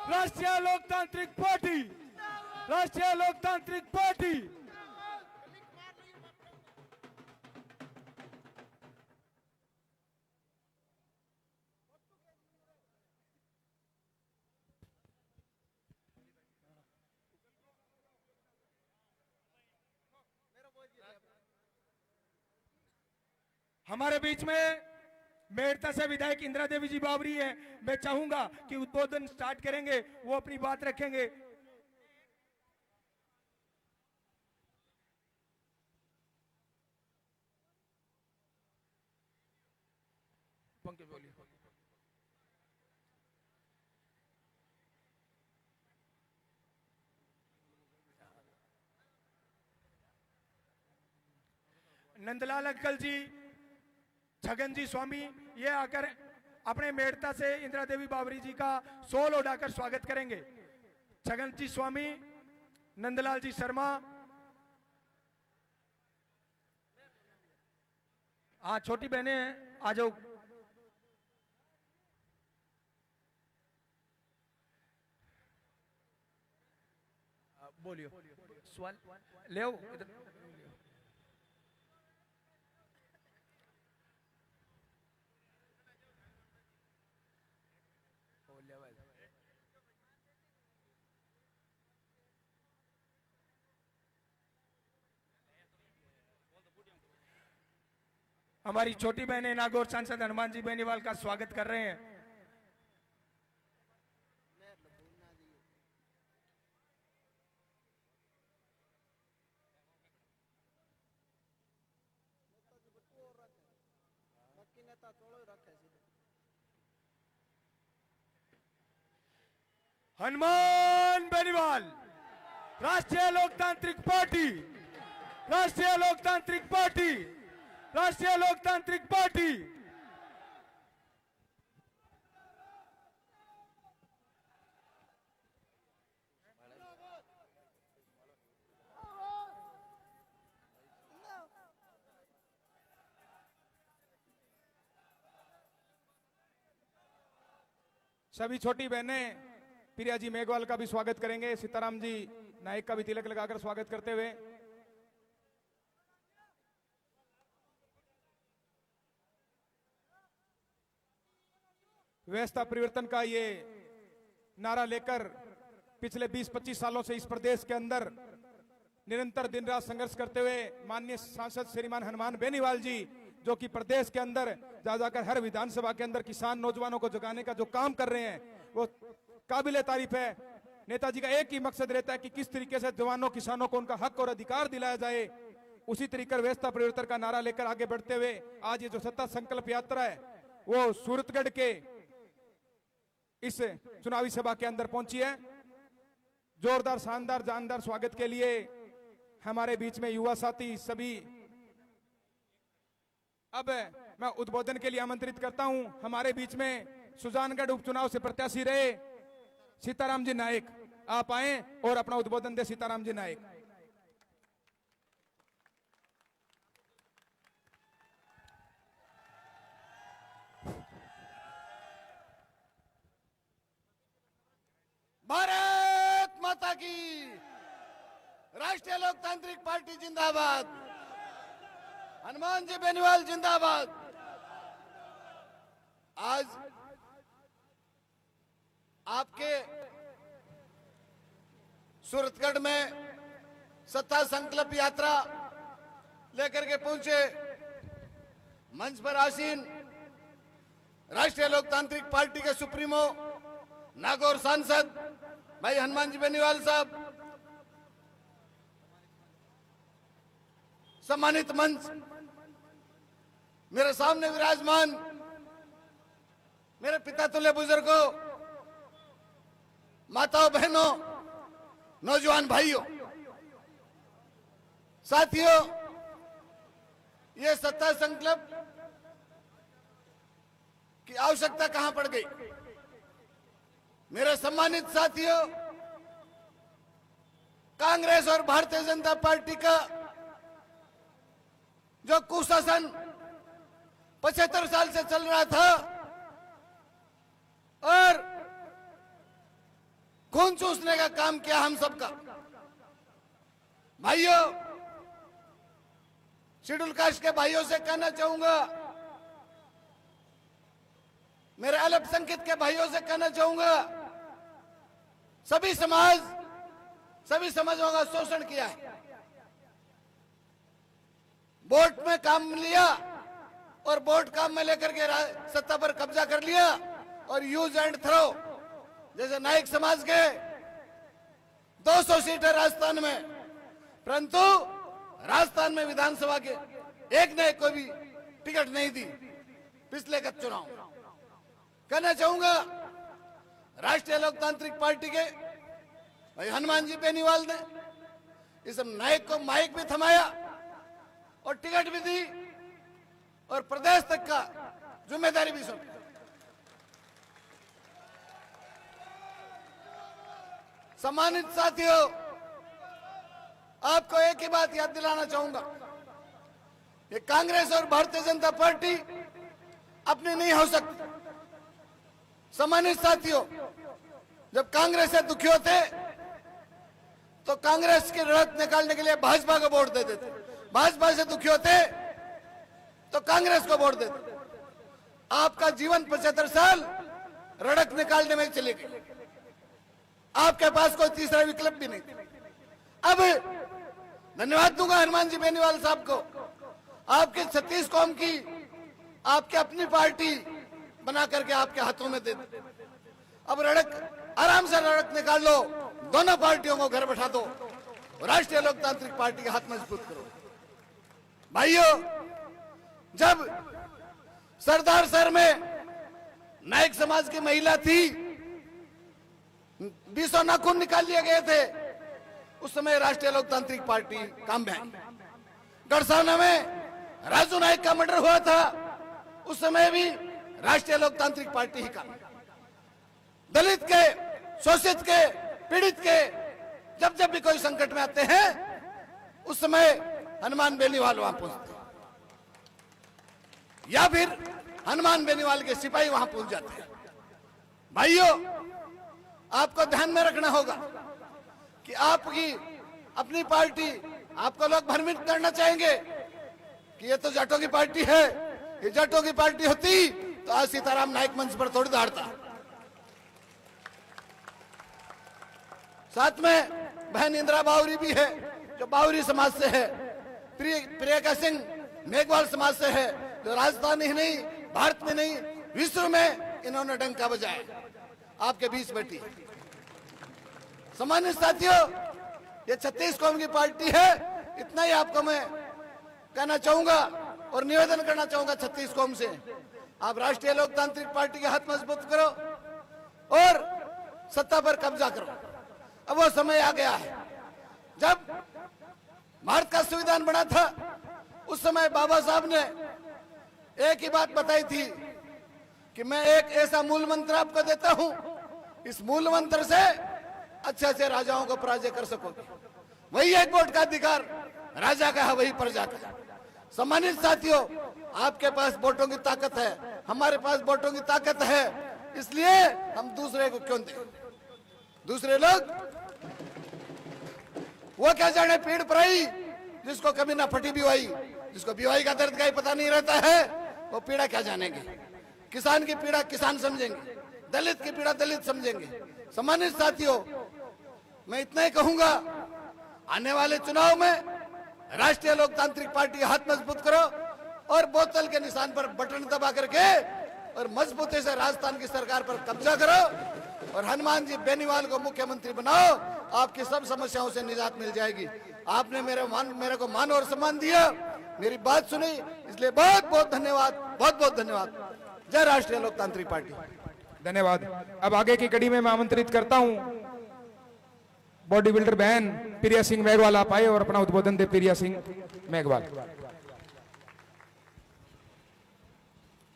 राष्ट्रीय लोकतांत्रिक पार्टी, राष्ट्रीय लोकतांत्रिक पार्टी। हमारे बीच में मेड़ता से विधायक इंदिरा देवी जी बावरी है। मैं चाहूंगा कि उद्बोधन स्टार्ट करेंगे, वो अपनी बात रखेंगे। पंकज बोलिए। नंदलाल अंकल जी, छगन जी स्वामी, ये आकर अपने मेड़ता से इंदिरा देवी बावरी जी का सोल उड़ाकर स्वागत करेंगे। छगन जी स्वामी, नंदलाल जी शर्मा, हाँ छोटी बहनें हैं, आ जाओ। बोलियो सवाल ले आओ इधर। हमारी छोटी बहनें नागौर सांसद हनुमान जी बेनीवाल का स्वागत कर रहे हैं। हनुमान बेनीवाल, राष्ट्रीय लोकतांत्रिक पार्टी, राष्ट्रीय लोकतांत्रिक पार्टी, राष्ट्रीय लोकतांत्रिक पार्टी। सभी छोटी बहनें प्रिया जी मेघवाल का भी स्वागत करेंगे। सीताराम जी नायक का भी तिलक लगाकर स्वागत करते हुए व्यवस्था परिवर्तन का ये नारा लेकर पिछले 20-25 सालों से इस प्रदेश के अंदर निरंतर दिन रात संघर्ष करते हुए माननीय सांसद श्रीमान हनुमान बेनीवाल जी, जो कि प्रदेश के अंदर जा जाकर हर विधानसभा के अंदर किसान नौजवानों को जगाने का जो काम कर रहे हैं वो काबिले तारीफ है। नेताजी का एक ही मकसद रहता है कि किस तरीके से जवानों किसानों को उनका हक और अधिकार दिलाया जाए। उसी तरीके व्यवस्था परिवर्तन का नारा लेकर आगे बढ़ते हुए आज ये जो सत्ता संकल्प यात्रा है वो सूरतगढ़ के इस चुनावी सभा के अंदर पहुंची है। जोरदार शानदार जानदार स्वागत के लिए हमारे बीच में युवा साथी सभी। अब मैं उद्बोधन के लिए आमंत्रित करता हूं हमारे बीच में सुजानगढ़ उपचुनाव से प्रत्याशी रहे सीताराम जी नायक, आप आए और अपना उद्बोधन दे। सीताराम जी नायक। भारत माता की, राष्ट्रीय लोकतांत्रिक पार्टी जिंदाबाद, हनुमान जी बेनीवाल जिंदाबाद। आज आपके सूरतगढ़ में सत्ता संकल्प यात्रा लेकर के पहुंचे मंच पर आसीन राष्ट्रीय लोकतांत्रिक पार्टी के सुप्रीमो नागौर सांसद भाई हनुमान जी बेनीवाल साहब, सम्मानित मंच, मेरे सामने विराजमान मेरे पिता तुल्य बुजुर्गों, माताओं बहनों, नौजवान भाइयों, साथियों, ये सत्ता संकल्प की आवश्यकता कहां पड़ गई। मेरे सम्मानित साथियों, कांग्रेस और भारतीय जनता पार्टी का जो कुशासन 75 साल से चल रहा था और खून चूसने का काम किया हम सबका। भाइयों, शेड्यूल कास्ट के भाइयों से कहना चाहूंगा, मेरे अल्पसंख्यक के भाइयों से कहना चाहूंगा, सभी समाजों का शोषण किया है। वोट में काम लिया और वोट काम में लेकर के सत्ता पर कब्जा कर लिया और यूज एंड थ्रो। जैसे नायक समाज के 200 सीटें राजस्थान में, परंतु राजस्थान में विधानसभा के एक ने कोई भी टिकट नहीं दी पिछले का चुनाव। कहना चाहूंगा, राष्ट्रीय लोकतांत्रिक पार्टी के भाई हनुमान जी बेनीवाल ने इस नायक को माइक भी थमाया और टिकट भी दी और प्रदेश तक का जिम्मेदारी भी सौंपी। सम्मानित साथियों, आपको एक ही बात याद दिलाना चाहूंगा, ये कांग्रेस और भारतीय जनता पार्टी अपनी नहीं हो सकती। सम्मानित साथियों, जब कांग्रेस से दुखी होते तो कांग्रेस की लड़त निकालने के लिए भाजपा को वोट दे देते, भाजपा से दुखी होते तो कांग्रेस को वोट देते। आपका जीवन 75 साल रड़क निकालने में चले गए, आपके पास कोई तीसरा विकल्प भी नहीं। अब धन्यवाद दूंगा हनुमान जी बेनीवाल साहब को, आपके 36 कौम की आपके अपनी पार्टी बना करके आपके हाथों में दे दी। अब रड़क आराम से रड़क निकाल लो, दोनों पार्टियों को घर बैठा दो, राष्ट्रीय लोकतांत्रिक पार्टी के हाथ मजबूत करो। भाइयों, जब सरदार सर में नायक समाज की महिला थी, 20 नाखून निकाल लिए गए थे, उस समय राष्ट्रीय लोकतांत्रिक पार्टी काम में आई। गढ़साना में राजू नायक का मर्डर हुआ था, उस समय भी राष्ट्रीय लोकतांत्रिक पार्टी ही काम। दलित के, शोषित के, पीड़ित के जब जब भी कोई संकट में आते हैं, उस समय हनुमान बेनीवाल वहां पहुंचते या फिर हनुमान बेनीवाल के सिपाही वहां पहुंच जाते हैं। भाइयों, आपको ध्यान में रखना होगा कि आपकी अपनी पार्टी, आपको लोग भ्रमित करना चाहेंगे कि ये तो जाटों की पार्टी है, ये जाटों की पार्टी होती तो आज सीताराम नायक मंच पर थोड़ी दौड़ता। साथ में बहन इंदिरा बावरी भी है, जो बावरी समाज से है। प्रियंका सिंह मेघवाल समाज से है, जो राजस्थान ही नहीं, भारत में नहीं, विश्व में इन्होंने डंका बजाया, आपके बीच बैठी। सम्मानित साथियों, ये 36 कौम की पार्टी है, इतना ही आपको मैं कहना चाहूंगा और निवेदन करना चाहूंगा 36 कौम से, आप राष्ट्रीय लोकतांत्रिक पार्टी के हाथ मजबूत करो और सत्ता पर कब्जा करो। अब वो समय आ गया है, जब भारत का संविधान बना था, उस समय बाबा साहब ने एक ही बात बताई थी कि मैं एक ऐसा मूल मंत्र आपको देता हूं, इस मूल मंत्र से अच्छे अच्छे राजाओं को पराजय कर सकोगे। वही एक वोट का अधिकार राजा का है, वही प्रजा का। सम्मानित साथियों, आपके पास वोटों की ताकत है, हमारे पास वोटों की ताकत है, इसलिए हम दूसरे को क्यों दें? दूसरे लोग वो क्या जाने पीड़ पराई, जिसको कभी ना फटी बिवाई, जिसको बिवाई का दर्द का ही पता नहीं रहता है, वो पीड़ा क्या जानेंगे? किसान की पीड़ा किसान समझेंगे, दलित की पीड़ा दलित समझेंगे। सम्मानित साथियों, मैं इतना ही कहूंगा, आने वाले चुनाव में राष्ट्रीय लोकतांत्रिक पार्टी हाथ मजबूत करो और बोतल के निशान पर बटन दबा करके और मजबूती से राजस्थान की सरकार पर कब्जा करो और हनुमान जी बेनीवाल को मुख्यमंत्री बनाओ, आपकी सब समस्याओं से निजात मिल जाएगी। आपने मेरे को मान और सम्मान दिया, मेरी बात सुनी, इसलिए बहुत बहुत धन्यवाद, बहुत बहुत धन्यवाद। जय राष्ट्रीय लोकतांत्रिक पार्टी। धन्यवाद। अब आगे की कड़ी में मैं आमंत्रित करता हूं बॉडी बिल्डर बहन प्रिया सिंह मेघवाल, आप आए और अपना उद्बोधन दे। प्रिया सिंह मेघवाल।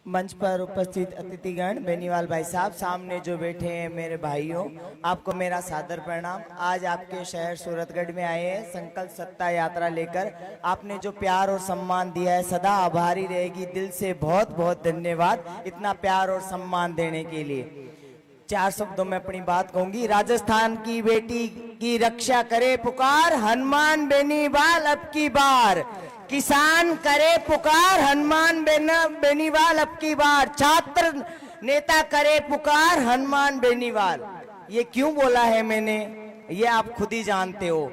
मंच पर उपस्थित अतिथिगण, बेनीवाल भाई साहब, सामने जो बैठे हैं मेरे भाइयों, आपको मेरा सादर प्रणाम। आज आपके शहर सूरतगढ़ में आए हैं संकल्प सत्ता यात्रा लेकर। आपने जो प्यार और सम्मान दिया है, सदा आभारी रहेगी। दिल से बहुत बहुत धन्यवाद इतना प्यार और सम्मान देने के लिए। 4 शब्दों में अपनी बात कहूंगी। राजस्थान की बेटी की रक्षा करे पुकार, हनुमान बेनीवाल अब की बार। किसान करे पुकार, हनुमान बेनीवाल अब की बार। छात्र नेता करे पुकार, हनुमान बेनीवाल। ये क्यों बोला है मैंने, ये आप खुद ही जानते हो।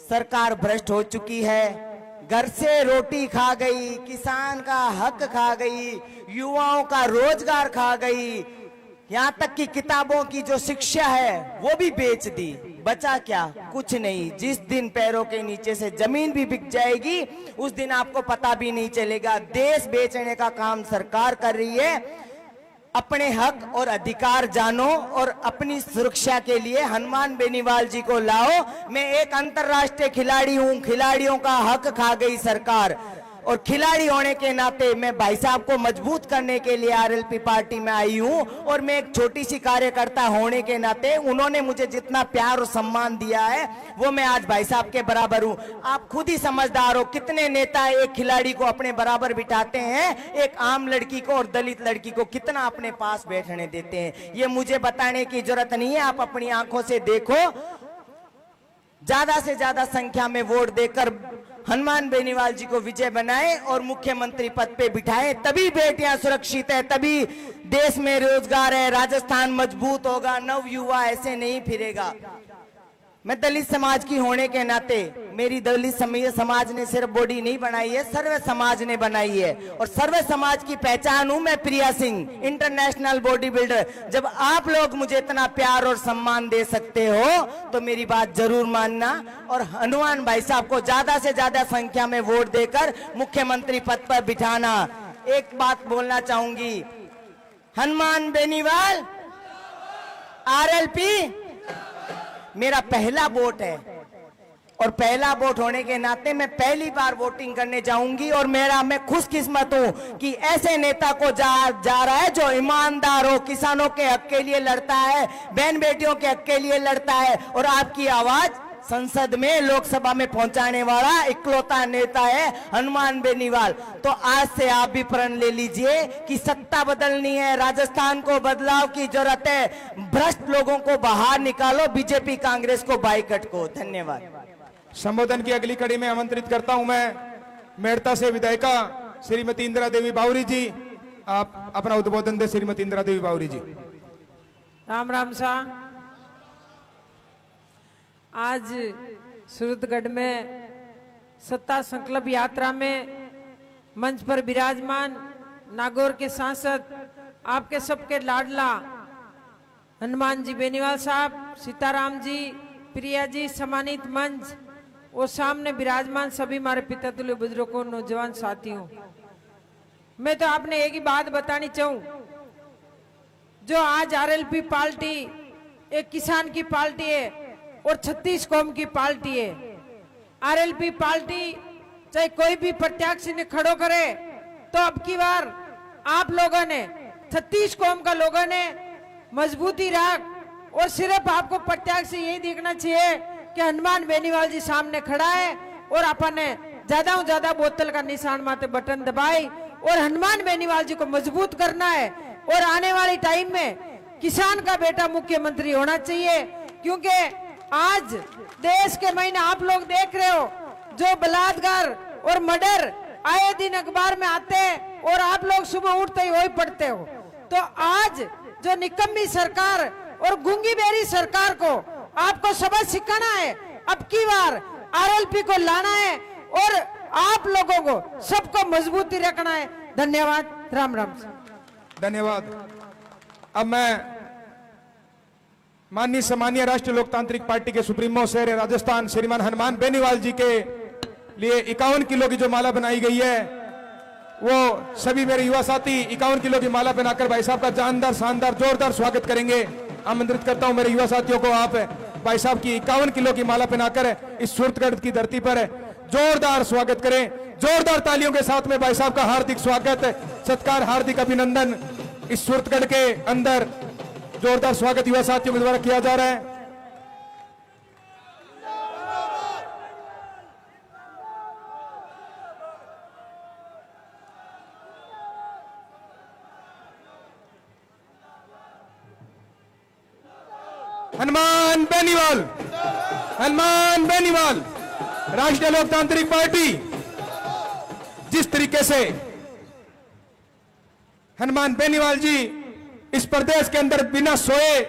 सरकार भ्रष्ट हो चुकी है, घर से रोटी खा गई, किसान का हक खा गई, युवाओं का रोजगार खा गई, यहाँ तक कि किताबों की जो शिक्षा है वो भी बेच दी। बचा क्या? कुछ नहीं। जिस दिन पैरों के नीचे से जमीन भी बिक जाएगी उस दिन आपको पता भी नहीं चलेगा। देश बेचने का काम सरकार कर रही है। अपने हक और अधिकार जानो और अपनी सुरक्षा के लिए हनुमान बेनीवाल जी को लाओ। मैं एक अंतर्राष्ट्रीय खिलाड़ी हूं, खिलाड़ियों का हक खा गई सरकार, और खिलाड़ी होने के नाते मैं भाई साहब को मजबूत करने के लिए आरएलपी पार्टी में आई हूं। और मैं एक छोटी सी कार्यकर्ता होने के नाते उन्होंने मुझे जितना प्यार और सम्मान दिया है वो मैं आज भाई साहब के बराबर हूं। आप खुद ही समझदार हो, कितने नेता एक खिलाड़ी को अपने बराबर बिठाते हैं, एक आम लड़की को और दलित लड़की को कितना अपने पास बैठने देते हैं। ये मुझे बताने की जरूरत नहीं है, आप अपनी आंखों से देखो। ज्यादा से ज्यादा संख्या में वोट देकर हनुमान बेनीवाल जी को विजय बनाए और मुख्यमंत्री पद पे बिठाए, तभी बेटियां सुरक्षित है, तभी देश में रोजगार है, राजस्थान मजबूत होगा, नव युवा ऐसे नहीं फिरेगा। मैं दलित समाज की होने के नाते, मेरी दलित समाज ने सिर्फ बॉडी नहीं बनाई है, सर्व समाज ने बनाई है, और सर्व समाज की पहचान हूं मैं प्रिया सिंह, इंटरनेशनल बॉडी बिल्डर। जब आप लोग मुझे इतना प्यार और सम्मान दे सकते हो तो मेरी बात जरूर मानना और हनुमान भाई साहब को ज्यादा से ज्यादा संख्या में वोट देकर मुख्यमंत्री पद पर बिठाना। एक बात बोलना चाहूंगी, हनुमान बेनीवाल आरएलपी मेरा पहला वोट है, और पहला वोट होने के नाते मैं पहली बार वोटिंग करने जाऊंगी। और मैं खुशकिस्मत हूं कि ऐसे नेता को जा रहा है जो ईमानदार हो, किसानों के हक के लिए लड़ता है, बहन बेटियों के हक के लिए लड़ता है, और आपकी आवाज संसद में लोकसभा में पहुंचाने वाला इकलौता नेता है हनुमान बेनीवाल। तो आज से आप भी प्रण ले लीजिए कि सत्ता बदलनी है, राजस्थान को बदलाव की जरूरत है, भ्रष्ट लोगों को बाहर निकालो, बीजेपी कांग्रेस को बाइकट को। धन्यवाद। संबोधन की अगली कड़ी में आमंत्रित करता हूं मैं मेड़ता से विधायिका श्रीमती इंदिरा देवी बावरी जी। आप अपना उद्बोधन दे श्रीमती इंदिरा देवी बावरी जी। राम राम सा। आज सूरतगढ़ में सत्ता संकल्प यात्रा में मंच पर विराजमान नागौर के सांसद, आपके सबके लाडला हनुमान जी बेनीवाल साहब, सीताराम जी, प्रिया जी, सम्मानित मंच और सामने विराजमान सभी हमारे पिता तुल्य बुजुर्गों, नौजवान साथियों, मैं तो आपने एक ही बात बतानी चाहूं, जो आज आरएलपी पार्टी एक किसान की पार्टी है और 36 कौम की पार्टी है। आरएलपी पार्टी चाहे कोई भी प्रत्याशी ने खड़ो करे तो अब की बार आप लोगों ने 36 कौम का लोगों ने मजबूती रख, और सिर्फ आपको प्रत्याशी यही देखना चाहिए कि हनुमान बेनीवाल जी सामने खड़ा है और अपन ने ज्यादा से ज्यादा बोतल का निशान माथे बटन दबाई और हनुमान बेनीवाल जी को मजबूत करना है। और आने वाले टाइम में किसान का बेटा मुख्यमंत्री होना चाहिए, क्योंकि आज देश के महीने आप लोग देख रहे हो जो बलात्कार और मर्डर आए दिन अखबार में आते हैं और आप लोग सुबह उठते ही वही पढ़ते हो। तो आज जो निकम्मी सरकार और गूंगी बेरी सरकार को आपको सबक सिखाना है, अब की बार आरएलपी को लाना है और आप लोगों को सबको मजबूती रखना है। धन्यवाद। राम राम। धन्यवाद। अब मैं माननीय सम्मानीय राष्ट्रीय लोकतांत्रिक पार्टी के सुप्रीमो शहर राजस्थान श्रीमान हनुमान बेनीवाल जी के लिए 51 किलो की जो माला बनाई गई है, वो सभी मेरे युवा साथी 51 किलो की माला पहनाकर भाई साहब का जानदार शानदार जोरदार स्वागत करेंगे। आमंत्रित करता हूं मेरे युवा साथियों को, आप भाई साहब की 51 किलो की माला पहनाकर इस सूरतगढ़ की धरती पर जोरदार स्वागत करें। जोरदार तालियों के साथ में भाई साहब का हार्दिक स्वागत, सत्कार, हार्दिक अभिनंदन इस सूरतगढ़ के अंदर जोरदार स्वागत युवा साथियों के द्वारा किया जा रहा है। हनुमान बेनीवाल, हनुमान बेनीवाल। राष्ट्रीय लोकतांत्रिक पार्टी जिस तरीके से हनुमान बेनीवाल जी इस प्रदेश के अंदर बिना सोए,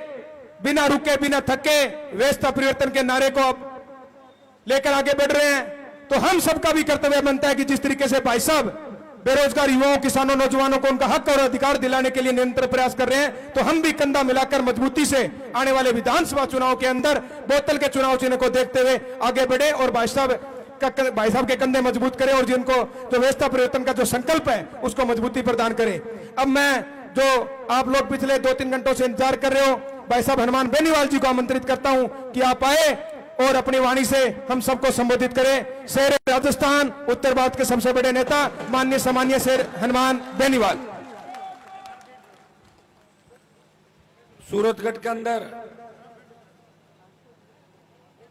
बिना रुके, बिना थके व्यवस्था परिवर्तन के नारे को लेकर आगे बढ़ रहे हैं, तो हम सबका भी कर्तव्य बनता है कि जिस तरीके से भाई साहब बेरोजगार युवाओं, किसानों, नौजवानों को उनका हक और अधिकार दिलाने के लिए निरंतर प्रयास कर रहे हैं, तो हम भी कंधा मिलाकर मजबूती से आने वाले विधानसभा चुनाव के अंदर बोतल के चुनाव चिन्ह को देखते हुए आगे बढ़े और भाई साहब के कंधे मजबूत करें और जिनको जो व्यवस्था परिवर्तन का जो संकल्प है उसको मजबूती प्रदान करें। अब मैं जो आप लोग पिछले 2-3 घंटों से इंतजार कर रहे हो, भाई साहब हनुमान बेनीवाल जी को आमंत्रित करता हूं कि आप आए और अपनी वाणी से हम सबको संबोधित करें। शेर राजस्थान उत्तर भारत के सबसे बड़े नेता माननीय सामान्य शेर हनुमान बेनीवाल। सूरतगढ़ के अंदर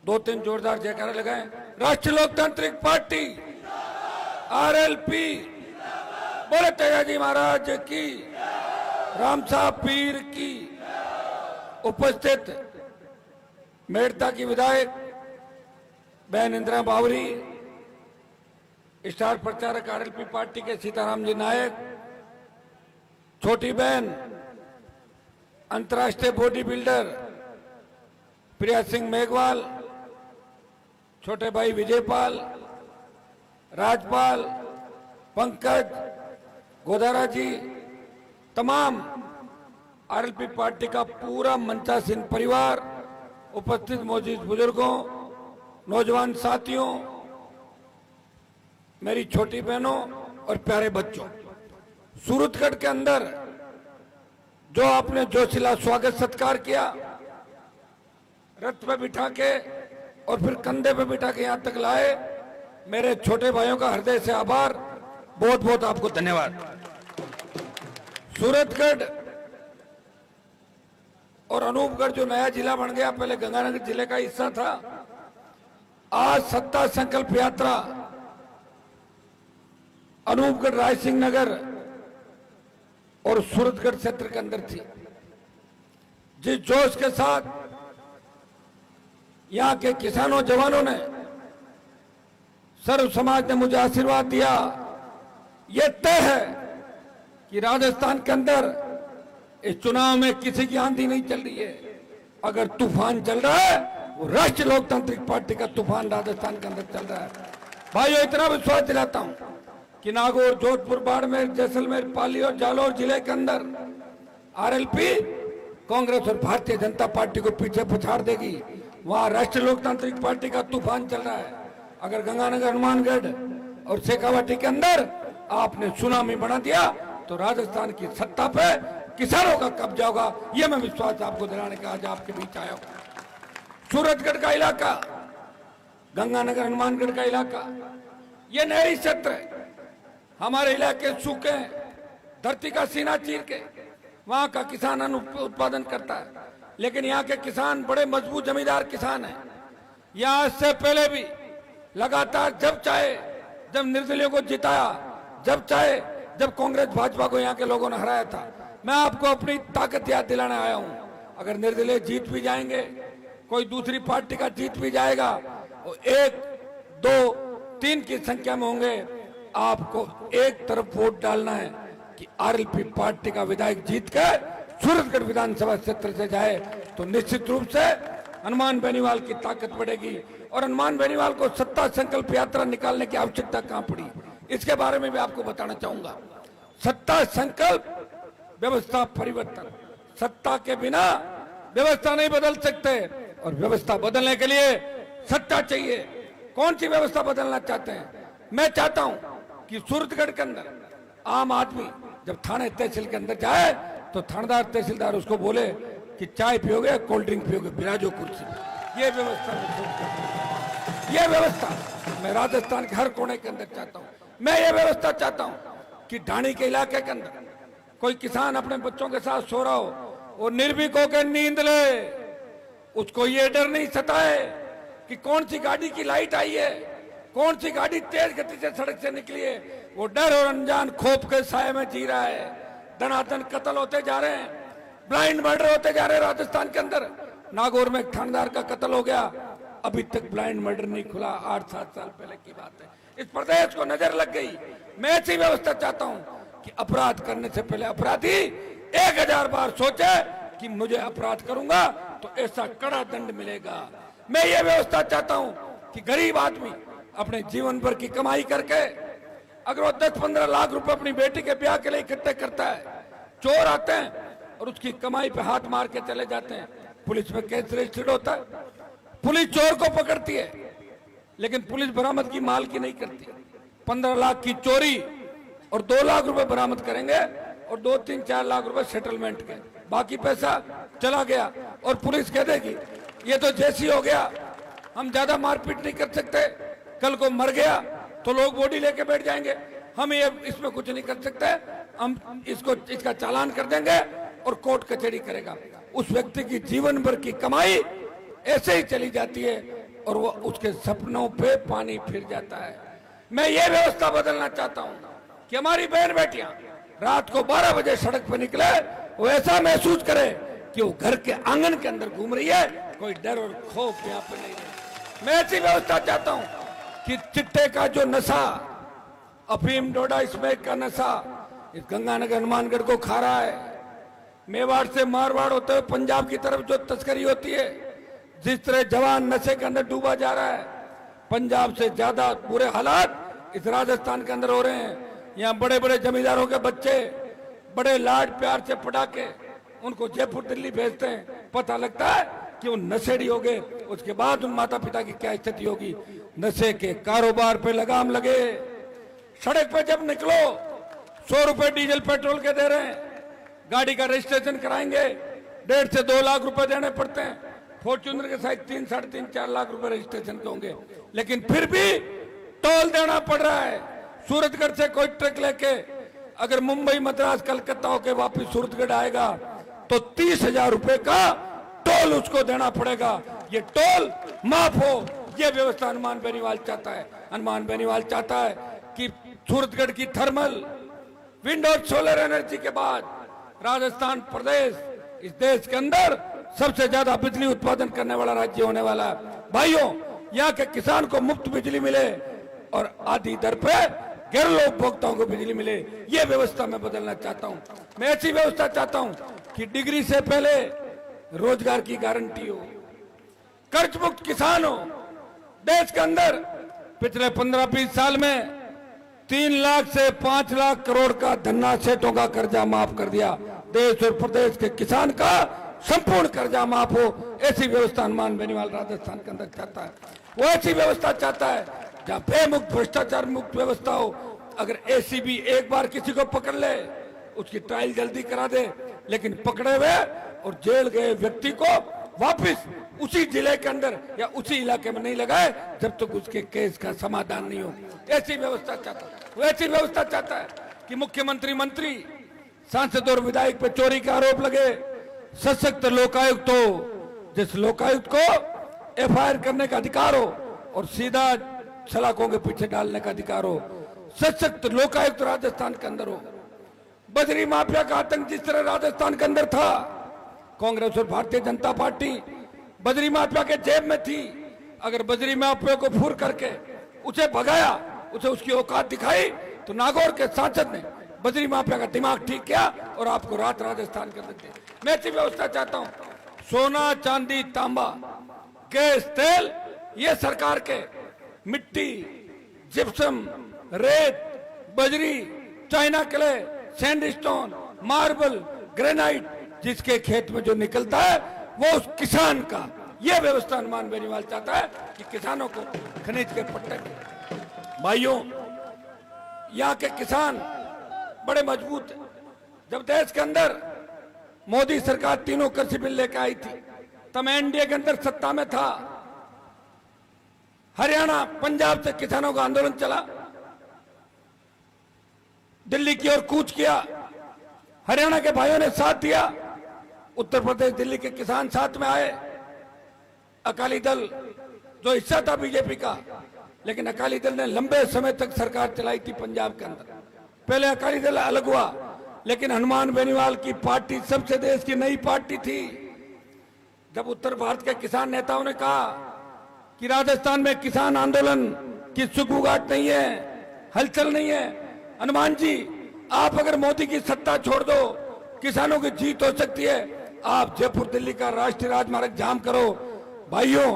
2-3 जोरदार जयकारा लगाएं। राष्ट्रीय लोकतांत्रिक पार्टी आरएलपी, बोले तेजाजी महाराज की, राम साहब पीर की। उपस्थित मेड़ता की विधायक बहन इंदिरा बावरी, स्टार प्रचारक आरएलपी पार्टी के सीताराम जी नायक, छोटी बहन अंतर्राष्ट्रीय बॉडी बिल्डर प्रिया सिंह मेघवाल, छोटे भाई विजयपाल, राजपाल, पंकज, गोदारा जी, तमाम आरएलपी पार्टी का पूरा मंचासीन परिवार, उपस्थित मौजूद बुजुर्गों, नौजवान साथियों, मेरी छोटी बहनों और प्यारे बच्चों, सूरतगढ़ के अंदर जो आपने जोशीला स्वागत सत्कार किया, रथ पे बिठा के और फिर कंधे पे बिठा के यहां तक लाए, मेरे छोटे भाइयों का हृदय से आभार, बहुत बहुत आपको धन्यवाद। सूरतगढ़ और अनूपगढ़ जो नया जिला बन गया, पहले गंगानगर जिले का हिस्सा था, आज सत्ता संकल्प यात्रा अनूपगढ़, रायसिंह नगर और सूरतगढ़ क्षेत्र के अंदर थी। जिस जोश के साथ यहां के किसानों, जवानों ने, सर्व समाज ने मुझे आशीर्वाद दिया, यह तय है कि राजस्थान के अंदर इस चुनाव में किसी की आंधी नहीं चल रही है। अगर तूफान चल रहा है वो राष्ट्रीय लोकतांत्रिक पार्टी का तूफान राजस्थान के अंदर चल रहा है। भाइयों, इतना विश्वास दिलाता हूं कि नागौर, जोधपुर, बाड़मेर, जैसलमेर, पाली और जालौर जिले के अंदर आरएलपी कांग्रेस और भारतीय जनता पार्टी को पीछे पछाड़ देगी। वहां राष्ट्रीय लोकतांत्रिक पार्टी का तूफान चल रहा है। अगर गंगानगर, हनुमानगढ़ और शेखावाटी के अंदर आपने सुनामी बना दिया तो राजस्थान की सत्ता पे किसानों का कब्जा होगा। यह मैं विश्वास आपको दिलाने का आज आपके बीच आया हूं। सूरतगढ़ का इलाका, गंगानगर, हनुमानगढ़ का इलाका, यह नहरी क्षेत्र है। हमारे इलाके सूखे हैं, धरती का सीना चीर के वहां का किसान अन्न उत्पादन करता है, लेकिन यहाँ के किसान बड़े मजबूत जमींदार किसान हैं। यहाँ से पहले भी लगातार जब चाहे, जब निर्दलीयों को जिताया, जब चाहे, जब कांग्रेस भाजपा को यहाँ के लोगों ने हराया था। मैं आपको अपनी ताकत याद दिलाने आया हूं। अगर निर्दलीय जीत भी जाएंगे, कोई दूसरी पार्टी का जीत भी जाएगा, 1, 2, 3 की संख्या में होंगे, आपको एक तरफ वोट डालना है कि आरएलपी पार्टी का विधायक जीत कर सूरतगढ़ विधानसभा क्षेत्र से जाए, तो निश्चित रूप से हनुमान बेनीवाल की ताकत बढ़ेगी। और हनुमान बेनीवाल को सत्ता संकल्प यात्रा निकालने की आवश्यकता कहां पड़ी, इसके बारे में भी आपको बताना चाहूंगा। सत्ता संकल्प, व्यवस्था परिवर्तन। सत्ता के बिना व्यवस्था नहीं बदल सकते, और व्यवस्था बदलने के लिए सत्ता चाहिए। कौन सी व्यवस्था बदलना चाहते हैं? मैं चाहता हूं कि सूरतगढ़ के अंदर आम आदमी जब थाने तहसील के अंदर जाए तो थानेदार, तहसीलदार उसको बोले कि चाय पियोगे, कोल्ड ड्रिंक पियोगे, बिराजो कुर्सी पे। ये व्यवस्था, ये व्यवस्था मैं राजस्थान के हर कोने के अंदर चाहता हूं। मैं ये व्यवस्था चाहता हूं कि ढाणी के इलाके के अंदर कोई किसान अपने बच्चों के साथ सो रहा हो और निर्भीक होकर नींद ले, उसको ये डर नहीं सताए कि कौन सी गाड़ी की लाइट आई है, कौन सी गाड़ी तेज गति से सड़क से निकली है। वो डर और अनजान खौफ के साए में जी रहा है। धनाधन कत्ल होते जा रहे हैं, ब्लाइंड मर्डर होते जा रहे हैं राजस्थान के अंदर। नागौर में एक थानेदार का कत्ल हो गया, अभी तक ब्लाइंड मर्डर नहीं खुला, 8-7 साल पहले की बात है। इस प्रदेश को नजर लग गई। मैं ऐसी व्यवस्था चाहता हूं कि अपराध करने से पहले अपराधी 1000 बार सोचे कि मुझे अपराध करूंगा तो ऐसा कड़ा दंड मिलेगा। मैं ये व्यवस्था चाहता हूं कि गरीब आदमी अपने जीवन भर की कमाई करके अगर वो 10-15 लाख रुपए अपनी बेटी के ब्याह के लिए इकट्ठे करता है, चोर आते हैं और उसकी कमाई पे हाथ मार के चले जाते हैं, पुलिस में केस रजिस्टर्ड होता है, पुलिस चोर को पकड़ती है, लेकिन पुलिस बरामद की माल की नहीं करती। 15 लाख की चोरी और 2 लाख रुपए बरामद करेंगे और 2-3-4 लाख रुपए सेटलमेंट के, बाकी पैसा चला गया और पुलिस कह देगी ये तो जैसी हो गया, हम ज्यादा मारपीट नहीं कर सकते, कल को मर गया तो लोग बॉडी लेके बैठ जाएंगे, हम ये इसमें कुछ नहीं कर सकते, हम इसका चालान कर देंगे और कोर्ट कचहरी करेगा। उस व्यक्ति की जीवन भर की कमाई ऐसे ही चली जाती है और वो उसके सपनों पे पानी फिर जाता है। मैं ये व्यवस्था बदलना चाहता हूँ कि हमारी बहन बेटियां रात को 12 बजे सड़क पर निकले, वो ऐसा महसूस करे कि वो घर के आंगन के अंदर घूम रही है, कोई डर और खौफ यहाँ पे नहीं है। मैं ऐसी व्यवस्था चाहता हूँ कि चिट्टे का जो नशा, अफीम डोडा स्मैक का नशा इस गंगानगर हनुमानगढ़ को खा रहा है, मेवाड़ से मारवाड़ होते हुए पंजाब की तरफ जो तस्करी होती है, जिस तरह जवान नशे के अंदर डूबा जा रहा है, पंजाब से ज्यादा बुरे हालात इस राजस्थान के अंदर हो रहे हैं। यहाँ बड़े बड़े जमींदारों के बच्चे बड़े लाड प्यार से पढ़ा के उनको जयपुर दिल्ली भेजते हैं, पता लगता है कि वो नशेड़ी हो गए, उसके बाद उन माता पिता की क्या स्थिति होगी। नशे के कारोबार पे लगाम लगे, सड़क पे जब निकलो 100 रुपए डीजल पेट्रोल के दे रहे हैं, गाड़ी का रजिस्ट्रेशन कराएंगे 1.5 से 2 लाख रुपए देने पड़ते हैं, फॉर्च्यूनर के साथ 3, 3.5, 4 लाख रुपए रजिस्ट्रेशन के होंगे, लेकिन फिर भी टोल देना पड़ रहा है। सूरतगढ़ से कोई ट्रक लेके अगर मुंबई, मद्रास, कलकत्ता होके वापिस सूरतगढ़ आएगा तो 30,000 रुपए का टोल उसको देना पड़ेगा। ये टोल माफ हो, ये व्यवस्था हनुमान बेनीवाल चाहता है। हनुमान बेनीवाल चाहता है कि सूरतगढ़ की थर्मल, विंड और सोलर एनर्जी के बाद राजस्थान प्रदेश इस देश के अंदर सबसे ज्यादा बिजली उत्पादन करने वाला राज्य होने वाला है। भाइयों, यहाँ के किसान को मुफ्त बिजली मिले और आधी दर पे घरेलू उपभोक्ताओं को बिजली मिले, ये व्यवस्था मैं बदलना चाहता हूँ। मैं ऐसी व्यवस्था चाहता हूँ कि डिग्री से पहले रोजगार की गारंटी हो, कर्ज मुक्त किसान हो। देश के अंदर पिछले 15-20 साल में 3 लाख से 5 लाख करोड़ का धन्ना सेठों का कर्जा माफ कर दिया। देश और प्रदेश के किसान का संपूर्ण कर्जा माफ हो, ऐसी व्यवस्था हनुमान बेनीवाल राजस्थान के अंदर चाहता है। वो ऐसी व्यवस्था चाहता है जहाँ बेमुक्त, भ्रष्टाचार मुक्त व्यवस्था हो। अगर एसीबी एक बार किसी को पकड़ ले, उसकी ट्रायल जल्दी करा दे, लेकिन पकड़े हुए और जेल गए व्यक्ति को वापस उसी जिले के अंदर या उसी इलाके में नहीं लगाए जब तक उसके केस का समाधान नहीं हो। ऐसी व्यवस्था चाहता है। वो ऐसी व्यवस्था चाहता है कि मुख्यमंत्री, मंत्री, सांसद और विधायक पे चोरी का आरोप लगे, सशक्त लोकायुक्त हो, जिस लोकायुक्त को एफआईआर करने का अधिकार हो और सीधा सलाखों के पीछे डालने का अधिकार हो। सशक्त लोकायुक्त राजस्थान के अंदर हो। बजरी माफिया का आतंक जिस तरह राजस्थान के अंदर था, कांग्रेस और भारतीय जनता पार्टी बजरी माफिया के जेब में थी। अगर बजरी माफिया को फूर करके उसे भगाया, उसे उसकी औकात दिखाई, तो नागौर के सांसद ने बजरी माफिया का दिमाग ठीक किया और आपको रात राजस्थान के अंदर। मैं ऐसी व्यवस्था चाहता हूं, सोना, चांदी, तांबा, गैस, तेल, ये सरकार के, मिट्टी, जिप्सम, रेत, बजरी, China clay, sandstone, marble, granite, जिसके खेत में जो निकलता है वो उस किसान का, यह व्यवस्था हनुमान बेनीवाल चाहता है कि किसानों को खनिज के पट्टे। भाइयों, यहाँ के किसान बड़े मजबूत हैं। जब देश के अंदर मोदी सरकार तीनों कृषि बिल लेकर आई थी, तब एनडीए के अंदर सत्ता में था, हरियाणा, पंजाब से किसानों का आंदोलन चला, दिल्ली की ओर कूच किया, हरियाणा के भाइयों ने साथ दिया, उत्तर प्रदेश, दिल्ली के किसान साथ में आए। अकाली दल जो हिस्सा था बीजेपी का, लेकिन अकाली दल ने लंबे समय तक सरकार चलाई थी पंजाब के अंदर। पहले अकाली दल अलग हुआ, लेकिन हनुमान बेनीवाल की पार्टी सबसे देश की नई पार्टी थी। जब उत्तर भारत के किसान नेताओं ने कहा कि राजस्थान में किसान आंदोलन की सुगबुगाहट नहीं है, हलचल नहीं है, हनुमान जी आप अगर मोदी की सत्ता छोड़ दो किसानों की जीत हो सकती है। आप जयपुर दिल्ली का राष्ट्रीय राजमार्ग जाम करो। भाइयों,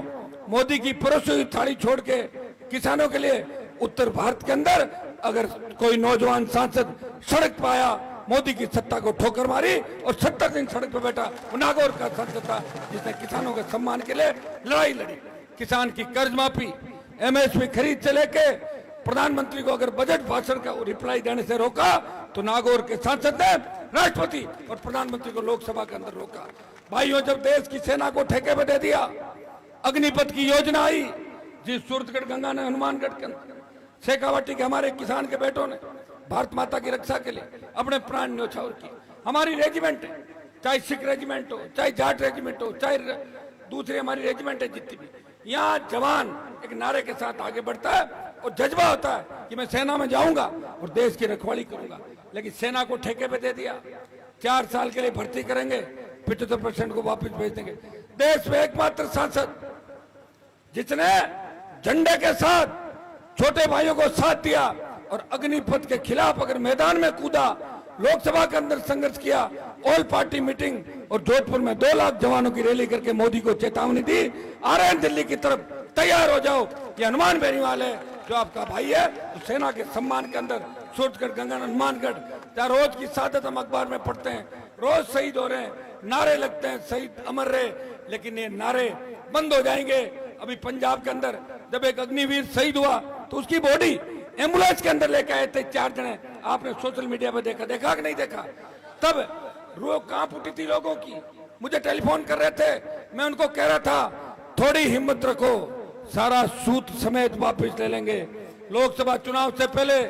मोदी की परोसी हुई थाली छोड़ के किसानों के लिए उत्तर भारत के अंदर अगर कोई नौजवान सांसद सड़क पर आया, मोदी की सत्ता को ठोकर मारी और 70 दिन सड़क पर बैठा, वो नागौर का सांसद था जिसने किसानों के सम्मान के लिए लड़ाई लड़ी। किसान की कर्ज माफी, एमएसपी खरीद से लेके प्रधानमंत्री को अगर बजट भाषण का रिप्लाई देने से रोका तो नागौर के सांसद ने राष्ट्रपति और प्रधानमंत्री को लोकसभा के अंदर रोका। भाइयों, जब देश की सेना को ठेके पे दे दिया, अग्निपथ की योजना आई जिस सूरतगढ़ गंगा ने हनुमानगढ़ के अंदर शेखावाटी के हमारे किसान के बेटों ने भारत माता की रक्षा के लिए अपने प्राण न्यौछावर किए। हमारी रेजिमेंट है, चाहे सिख रेजिमेंट हो, चाहे जाट रेजिमेंट हो, चाहे दूसरी हमारी रेजिमेंट है जितनी भी, यहाँ जवान एक नारे के साथ आगे बढ़ता है और जज्बा होता है कि मैं सेना में जाऊंगा और देश की रखवाली करूंगा। लेकिन सेना को ठेके पे दे दिया, 4 साल के लिए भर्ती करेंगे, 75% को वापस भेज देंगे। देश में एकमात्र सांसद जिसने झंडे के साथ छोटे भाइयों को साथ दिया और अग्निपथ के खिलाफ अगर मैदान में कूदा, लोकसभा के अंदर संघर्ष किया, ऑल पार्टी मीटिंग और जोधपुर में 2 लाख जवानों की रैली करके मोदी को चेतावनी दी, आ रहे हैं दिल्ली की तरफ, तैयार हो जाओ, ये हनुमान बेनीवाल है जो आपका भाई है। तो सेना के सम्मान के अंदर सूरतगढ़ गंगा हनुमानगढ़, चाहे रोज की शहादत हम अखबार में पढ़ते हैं, रोज शहीद हो रहे हैं, नारे लगते हैं शहीद अमर रहे, लेकिन ये नारे बंद हो जाएंगे। अभी पंजाब के अंदर जब एक अग्निवीर शहीद हुआ तो उसकी बॉडी एम्बुलेंस के अंदर लेके आए थे 4 जने, आपने सोशल मीडिया पे देखा कि नहीं देखा? तब रूह कांप उठी थी लोगों की, मुझे टेलीफोन कर रहे थे, मैं उनको कह रहा था थोड़ी हिम्मत रखो, सारा सूत समेत वापस ले लेंगे, लोकसभा चुनाव से पहले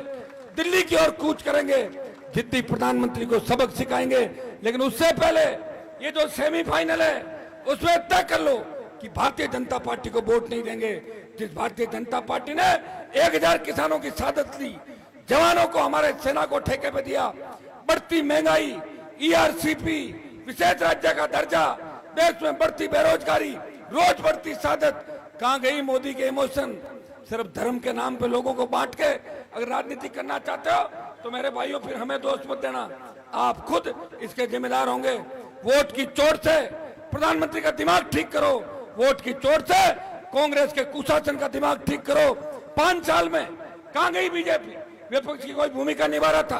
दिल्ली की ओर कूच करेंगे, जितनी प्रधानमंत्री को सबक सिखाएंगे। लेकिन उससे पहले ये जो सेमीफाइनल है उसमें तय कर लो कि भारतीय जनता पार्टी को वोट नहीं देंगे। जिस भारतीय जनता पार्टी ने 1000 किसानों की शहादत ली, जवानों को हमारे सेना को ठेके पे दिया, बढ़ती महंगाई, ईआरसीपी, विशेष राज्य का दर्जा, देश में बढ़ती बेरोजगारी, रोज बढ़ती शहादत, कहां गई मोदी के इमोशन? सिर्फ धर्म के नाम पे लोगों को बांट के अगर राजनीति करना चाहते हो तो मेरे भाइयों फिर हमें दोष मत देना, आप खुद इसके जिम्मेदार होंगे। वोट की चोट से प्रधानमंत्री का दिमाग ठीक करो, वोट की चोट से कांग्रेस के कुशासन का दिमाग ठीक करो। 5 साल में कहां गई बीजेपी? विपक्ष की कोई भूमिका निभा रहा था?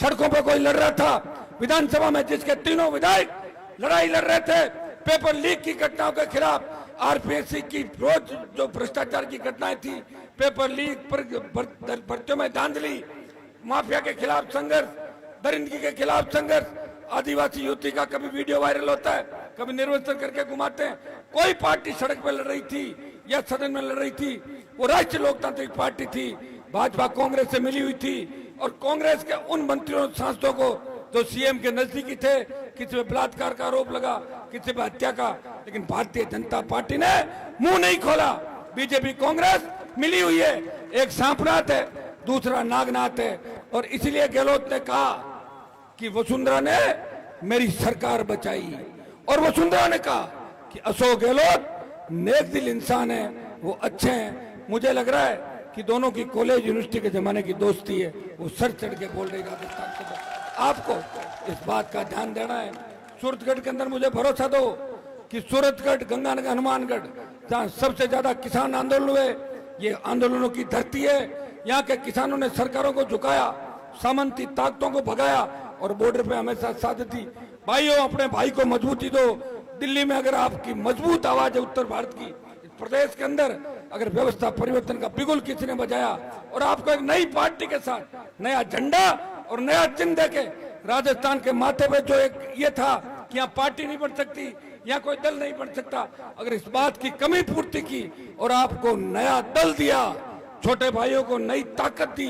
सड़कों पर कोई लड़ रहा था? विधानसभा में जिसके तीनों विधायक लड़ाई लड़ रहे थे पेपर लीक की घटनाओं के खिलाफ, आरपीएससी की रोज जो भ्रष्टाचार की घटनाएं थी, पेपर लीक पर भर्तियों में धांधली, माफिया के खिलाफ संघर्ष, दरिंदगी के खिलाफ संघर्ष, आदिवासी युवती का कभी वीडियो वायरल होता है, कभी निर्वाचन करके घुमाते हैं। कोई पार्टी सड़क पर लड़ रही थी या सदन में लड़ रही थी, वो राष्ट्रीय लोकतांत्रिक पार्टी थी, भाजपा कांग्रेस से मिली हुई थी और कांग्रेस के उन मंत्रियों सांसदों को जो सीएम के नजदीकी थे, किसी पे बलात्कार का आरोप लगा, किसी पे हत्या का, लेकिन भारतीय जनता पार्टी ने मुंह नहीं खोला। बीजेपी कांग्रेस मिली हुई है, एक सांपनाथ है, दूसरा नागनाथ है। और इसलिए गहलोत ने कहा कि वसुंधरा ने मेरी सरकार बचाई, और वसुंधरा ने कहा कि अशोक गहलोत नेक दिल इंसान है, वो अच्छे हैं। मुझे लग रहा है कि दोनों की कॉलेज यूनिवर्सिटी के जमाने की दोस्ती है, वो सर चढ़ के बोल रही राजस्थान के अंदर। आपको इस बात का ध्यान देना है। सूरतगढ़ के अंदर मुझे भरोसा दो कि सूरतगढ़, गंगानगर, हनुमानगढ़, जहाँ सबसे ज्यादा किसान आंदोलन हुए, ये आंदोलनों की धरती है। यहाँ के किसानों ने सरकारों को झुकाया, सामंती ताकतों को भगाया और बॉर्डर पे हमेशा साथ दी। भाइयों, अपने भाई को मजबूती दो। दिल्ली में अगर आपकी मजबूत आवाज है उत्तर भारत की, इस प्रदेश के अंदर अगर व्यवस्था परिवर्तन का बिगुल किसी ने बजाया और आपको एक नई पार्टी के साथ नया झंडा और नया चिन्ह देके, राजस्थान के माथे पे जो एक ये था कि यहाँ पार्टी नहीं बन सकती, यहाँ कोई दल नहीं बन सकता, अगर इस बात की कमी पूर्ति की और आपको नया दल दिया, छोटे भाइयों को नई ताकत दी,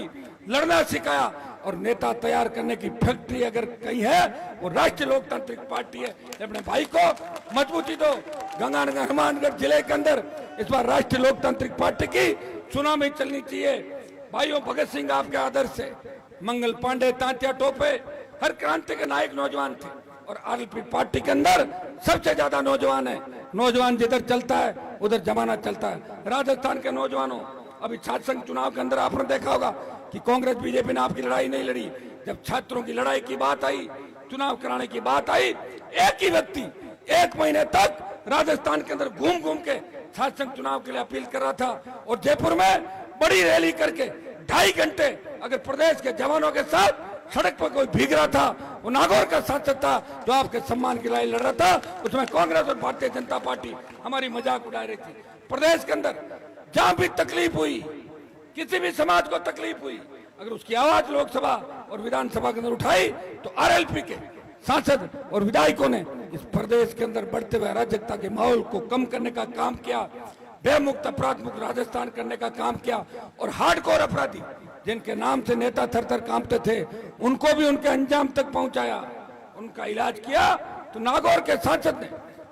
लड़ना सिखाया और नेता तैयार करने की फैक्ट्री अगर कहीं है वो राष्ट्रीय लोकतांत्रिक पार्टी है। अपने भाई को मजबूती दो। गंगानगर, हनुमानगढ़ जिले के अंदर इस बार राष्ट्रीय लोकतांत्रिक पार्टी की सुनामी चलनी चाहिए। भाइयों, भगत सिंह आपके आदर्श है, मंगल पांडे, तांत्या टोपे, हर क्रांति के नायक नौजवान थे और आरएलपी पार्टी के अंदर सबसे ज्यादा नौजवान है। नौजवान जिधर चलता है उधर जमाना चलता है। राजस्थान के नौजवानों, अभी छात्र संघ चुनाव के अंदर आपने देखा होगा कि कांग्रेस बीजेपी ने आपकी लड़ाई नहीं लड़ी। जब छात्रों की लड़ाई की बात आई, चुनाव कराने की बात आई, एक ही व्यक्ति 1 महीने तक राजस्थान के अंदर घूम घूम के छात्र संघ चुनाव के लिए अपील कर रहा था और जयपुर में बड़ी रैली करके 2.5 घंटे अगर प्रदेश के जवानों के साथ सड़क पर कोई भीग रहा था, वो नागौर का सांसद था जो आपके सम्मान की लड़ाई लड़ रहा था। उसमें कांग्रेस और भारतीय जनता पार्टी हमारी मजाक उड़ा रही थी। प्रदेश के अंदर जहां भी तकलीफ हुई, किसी भी समाज को तकलीफ हुई, अगर उसकी आवाज लोकसभा और विधानसभा के अंदर उठाई तो आरएलपी के सांसद और विधायकों ने इस प्रदेश के अंदर बढ़ते हुए अराजकता के माहौल को कम करने का काम किया, बेमुक्त अपराध मुक्त राजस्थान करने का काम किया और हार्डकोर अपराधी जिनके नाम से नेता थर थर कांपते थे उनको भी उनके अंजाम तक पहुंचाया, उनका इलाज किया। तो नागौर के सांसद ने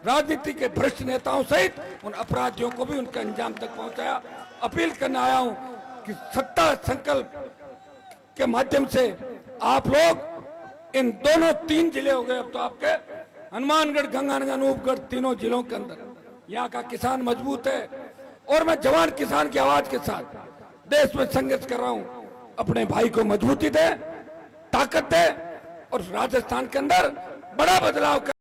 राजनीति के भ्रष्ट नेताओं सहित उन अपराधियों को भी उनके अंजाम तक पहुंचाया। अपील करने आया हूं कि सत्ता संकल्प के माध्यम से आप लोग इन दोनों 3 जिले हो गए, अब तो आपके हनुमानगढ़, गंगानगर, अनूपगढ़, तीनों जिलों के अंदर यहाँ का किसान मजबूत है और मैं जवान किसान की आवाज के साथ देश में संघर्ष कर रहा हूं। अपने भाई को मजबूती दे, ताकत दे और राजस्थान के अंदर बड़ा बदलाव कर